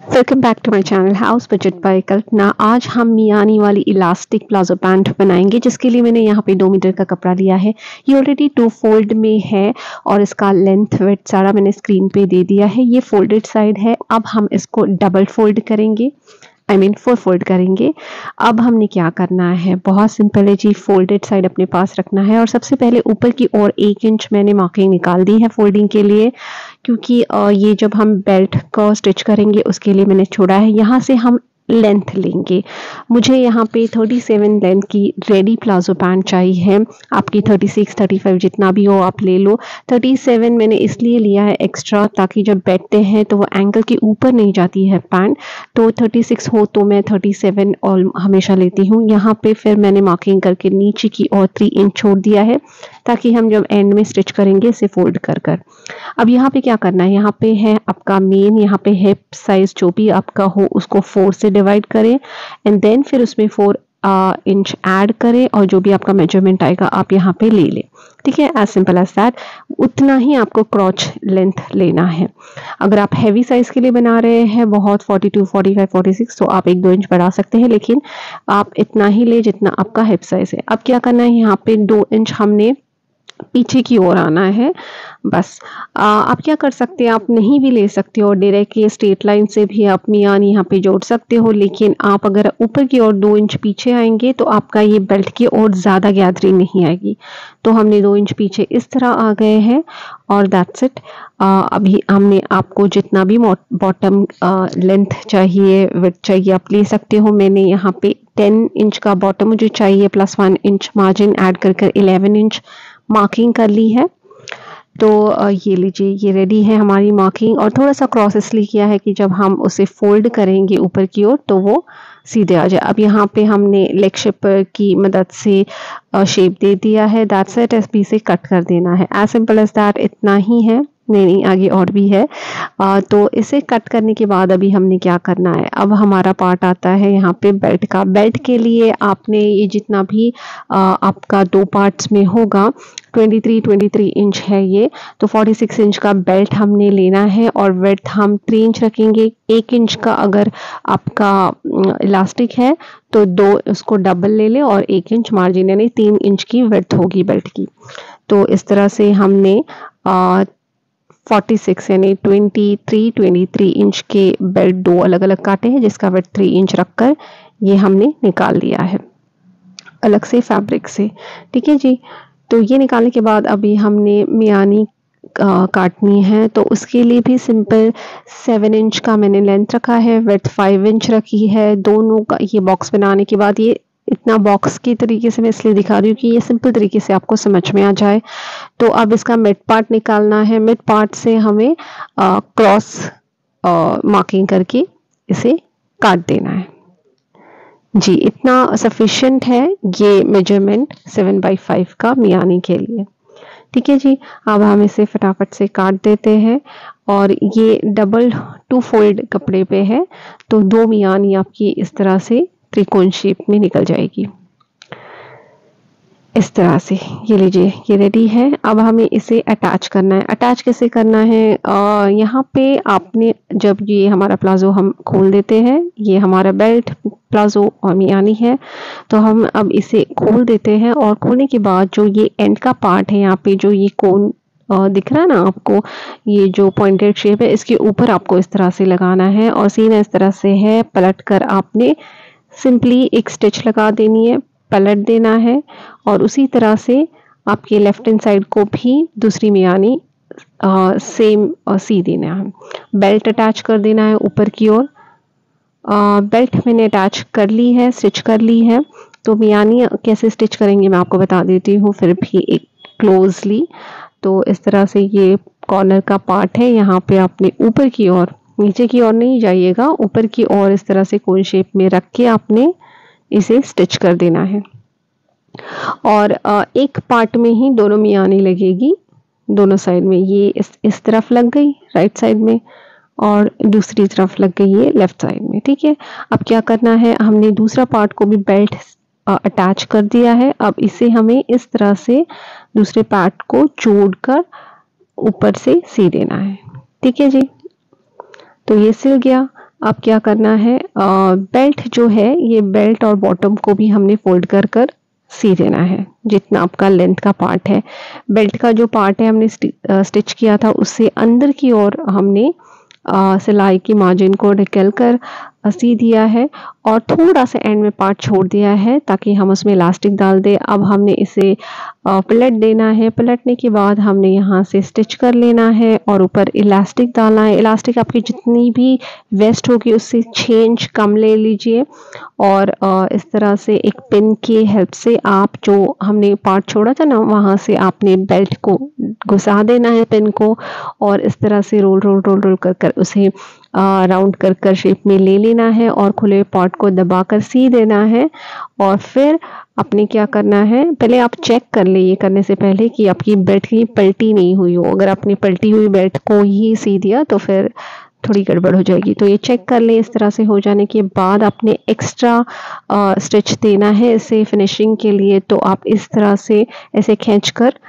Welcome back to my channel house budget by Kalpana. आज हम मियानी वाली इलास्टिक प्लाजो पैंट बनाएंगे, जिसके लिए मैंने यहाँ पे 2 मीटर का कपड़ा लिया है। ये ऑलरेडी 2 फोल्ड में है और इसका लेंथ वेट सारा मैंने स्क्रीन पे दे दिया है। ये फोल्डेड साइड है। अब हम इसको डबल फोल्ड करेंगे, आई मीन 4 फोल्ड करेंगे। अब हमने क्या करना है, बहुत सिंपल है जी। फोल्डेड साइड अपने पास रखना है और सबसे पहले ऊपर की ओर 1 इंच मैंने मार्किंग निकाल दी है फोल्डिंग के लिए, क्योंकि ये जब हम बेल्ट को स्टिच करेंगे उसके लिए मैंने छोड़ा है। यहाँ से हम लेंथ लेंगे। मुझे यहाँ पे 37 लेंथ की रेडी प्लाजो पैंट चाहिए है। आपकी 36 35 जितना भी हो आप ले लो। 37 मैंने इसलिए लिया है एक्स्ट्रा, ताकि जब बैठते हैं तो वो एंकल के ऊपर नहीं जाती है पैंट। तो 36 हो तो मैं 37 और हमेशा लेती हूँ। यहाँ पे फिर मैंने मार्किंग करके नीचे की और 3 इंच छोड़ दिया है, ताकि हम जब एंड में स्टिच करेंगे इसे फोल्ड कर कर। अब यहाँ पे क्या करना है, यहाँ पे है आपका मेन, यहाँ पे हिप साइज जो भी आपका हो उसको 4 से डिवाइड करें एंड देन फिर उसमें 4 इंच ऐड करें और जो भी आपका मेजरमेंट आएगा आप यहाँ पे ले लें। ठीक है, एज सिंपल एज दैट। उतना ही आपको क्रॉच लेंथ लेना है। अगर आप हैवी साइज के लिए बना रहे हैं बहुत 42 45 46 तो आप 1-2 इंच बढ़ा सकते हैं, लेकिन आप इतना ही ले जितना आपका हिप साइज है। अब क्या करना है, यहाँ पे 2 इंच हमने पीछे की ओर आना है बस। आप क्या कर सकते हैं, आप नहीं भी ले सकते हो, डायरेक्ट ये स्ट्रेट लाइन से भी आप मियान यहाँ पे जोड़ सकते हो, लेकिन आप अगर ऊपर की ओर 2 इंच पीछे आएंगे तो आपका ये बेल्ट की ओर ज़्यादा गैदरिंग नहीं आएगी। तो हमने 2 इंच पीछे इस तरह आ गए हैं और दैट्स इट। अभी हमने आपको जितना भी बॉटम लेंथ चाहिए, विड्थ चाहिए, आप ले सकते हो। मैंने यहाँ पे 10 इंच का बॉटम मुझे चाहिए, प्लस 1 इंच मार्जिन ऐड कर कर 11 इंच मार्किंग कर ली है। तो ये लीजिए, ये रेडी है हमारी मार्किंग। और थोड़ा सा क्रॉस इसलिए किया है कि जब हम उसे फोल्ड करेंगे ऊपर की ओर तो वो सीधे आ जाए। अब यहाँ पे हमने लेग शेपर की मदद से शेप दे दिया है। That's it. एसपी से कट कर देना है, एज सिंपल एज दैट। इतना ही है, नहीं आगे और भी है। तो इसे कट करने के बाद अभी हमने क्या करना है, अब हमारा पार्ट आता है यहाँ पे बेल्ट का। बेल्ट के लिए आपने ये जितना भी आपका 2 पार्ट्स में होगा, 23 इंच है ये, तो 46 इंच का बेल्ट हमने लेना है और विड्थ हम 3 इंच रखेंगे। 1 इंच का अगर आपका इलास्टिक है तो 2 उसको डबल ले लें और 1 इंच मार्जिन, यानी 3 इंच की विड्थ होगी बेल्ट की। तो इस तरह से हमने 46 यानी 23 इंच के बेल्ट 2 अलग अलग काटे हैं, जिसका वेट 3 इंच रखकर ये हमने निकाल लिया है अलग से फैब्रिक से। ठीक है जी। तो ये निकालने के बाद अभी हमने मियानी काटनी है, तो उसके लिए भी सिंपल 7 इंच का मैंने लेंथ रखा है, विड्थ 5 इंच रखी है दोनों का। ये बॉक्स बनाने के बाद, ये इतना बॉक्स की तरीके से मैं इसलिए दिखा रही हूँ कि ये सिंपल तरीके से आपको समझ में आ जाए। तो अब इसका मिड पार्ट निकालना है। मिड पार्ट से हमें क्रॉस मार्किंग करके इसे काट देना है जी। इतना सफिशिएंट है ये मेजरमेंट 7/5 का मियानी के लिए। ठीक है जी। अब हम इसे फटाफट से काट देते हैं। और ये डबल 2 फोल्ड कपड़े पे है, तो 2 मियानी आपकी इस तरह से त्रिकोण शेप में निकल जाएगी इस तरह से। ये लीजिए, ये रेडी है। अब हमें इसे अटैच करना है। अटैच कैसे करना है, यहाँ पे आपने जब ये हमारा प्लाजो हम खोल देते हैं, ये हमारा बेल्ट प्लाजो और मियानी है, तो हम अब इसे खोल देते हैं। और खोलने के बाद जो ये एंड का पार्ट है, यहाँ पे जो ये कोन दिख रहा है ना आपको, ये जो पॉइंटेड शेप है, इसके ऊपर आपको इस तरह से लगाना है और सीना इस तरह से है। पलट कर आपने सिंपली एक स्टिच लगा देनी है, पलट देना है और उसी तरह से आपके लेफ्ट हैंड साइड को भी दूसरी मियानी सेम सी देना है। बेल्ट अटैच कर देना है ऊपर की ओर। बेल्ट मैंने अटैच कर ली है, स्टिच कर ली है। तो मियानी कैसे स्टिच करेंगे मैं आपको बता देती हूँ फिर भी एक क्लोजली। तो इस तरह से ये कॉर्नर का पार्ट है, यहाँ पे आपने ऊपर की ओर, नीचे की ओर नहीं जाइएगा, ऊपर की ओर इस तरह से कोन शेप में रख के आपने इसे स्टिच कर देना है। और एक पार्ट में ही दोनों मियानी लगेगी, दोनों साइड में। ये इस तरफ लग गई राइट साइड में और दूसरी तरफ लग गई है लेफ्ट साइड में। ठीक है। अब क्या करना है, हमने दूसरा पार्ट को भी बेल्ट अटैच कर दिया है। अब इसे हमें इस तरह से दूसरे पार्ट को जोड़कर ऊपर से सी देना है। ठीक है जी। तो ये सिल गया। अब क्या करना है, बेल्ट जो है ये बेल्ट और बॉटम को भी हमने फोल्ड कर कर सी देना है जितना आपका लेंथ का पार्ट है। बेल्ट का जो पार्ट है हमने स्टिच किया था उससे अंदर की ओर हमने सिलाई की मार्जिन को निकल कर सी दिया है और थोड़ा सा एंड में पार्ट छोड़ दिया है ताकि हम उसमें इलास्टिक डाल दें। अब हमने इसे पलट देना है। पलटने के बाद हमने यहाँ से स्टिच कर लेना है और ऊपर इलास्टिक डालना है। इलास्टिक आपकी जितनी भी वेस्ट होगी उससे 6 इंच कम ले लीजिए और इस तरह से एक पिन की हेल्प से आप जो हमने पार्ट छोड़ा था ना वहाँ से आपने बेल्ट को घुसा देना है पिन को और इस तरह से रोल रोल रोल रोल कर कर उसे राउंड कर कर शेप में ले लेना है और खुले पार्ट को दबाकर सी देना है। और फिर आपने क्या करना है, पहले आप चेक कर ले ये करने से पहले कि आपकी बेल्ट की पलटी नहीं हुई हो। अगर आपने पलटी हुई बेल्ट को ही सी दिया तो फिर थोड़ी गड़बड़ हो जाएगी, तो ये चेक कर ले। इस तरह से हो जाने के बाद आपने एक्स्ट्रा स्टिच देना है इसे फिनिशिंग के लिए। तो आप इस तरह से ऐसे खींच कर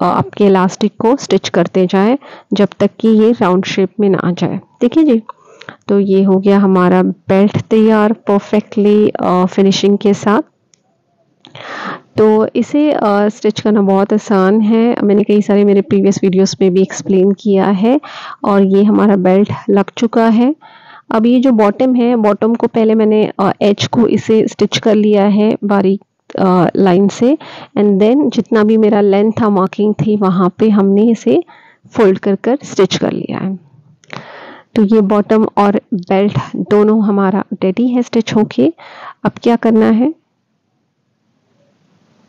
आपके इलास्टिक को स्टिच करते जाएं जब तक कि ये राउंड शेप में ना आ जाए। देखिए जी, तो ये हो गया हमारा बेल्ट तैयार परफेक्टली फिनिशिंग के साथ। तो इसे स्टिच करना बहुत आसान है, मैंने कई सारे मेरे प्रीवियस वीडियोस में भी एक्सप्लेन किया है। और ये हमारा बेल्ट लग चुका है। अब ये जो बॉटम है, बॉटम को पहले मैंने एज को इसे स्टिच कर लिया है बारीक लाइन से एंड देन जितना भी मेरा लेंथ था मार्किंग थी वहाँ पे हमने इसे फोल्ड कर कर स्टिच कर लिया है। तो ये बॉटम और बेल्ट दोनों हमारा रेडी है स्टिच होके। अब क्या करना है,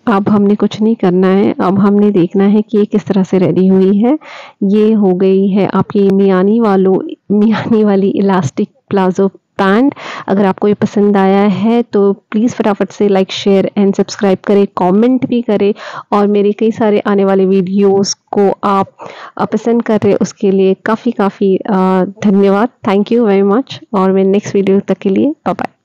अब हमने कुछ नहीं करना है, अब हमने देखना है कि ये किस तरह से रेडी हुई है। ये हो गई है आपकी मियानी वाली इलास्टिक प्लाजो पैंट। अगर आपको ये पसंद आया है तो प्लीज़ फटाफट से लाइक शेयर एंड सब्सक्राइब करें, कमेंट भी करें और मेरे कई सारे आने वाले वीडियोस को आप पसंद कर रहे उसके लिए काफ़ी धन्यवाद। थैंक यू वेरी मच और मैं नेक्स्ट वीडियो तक के लिए बाय बाय।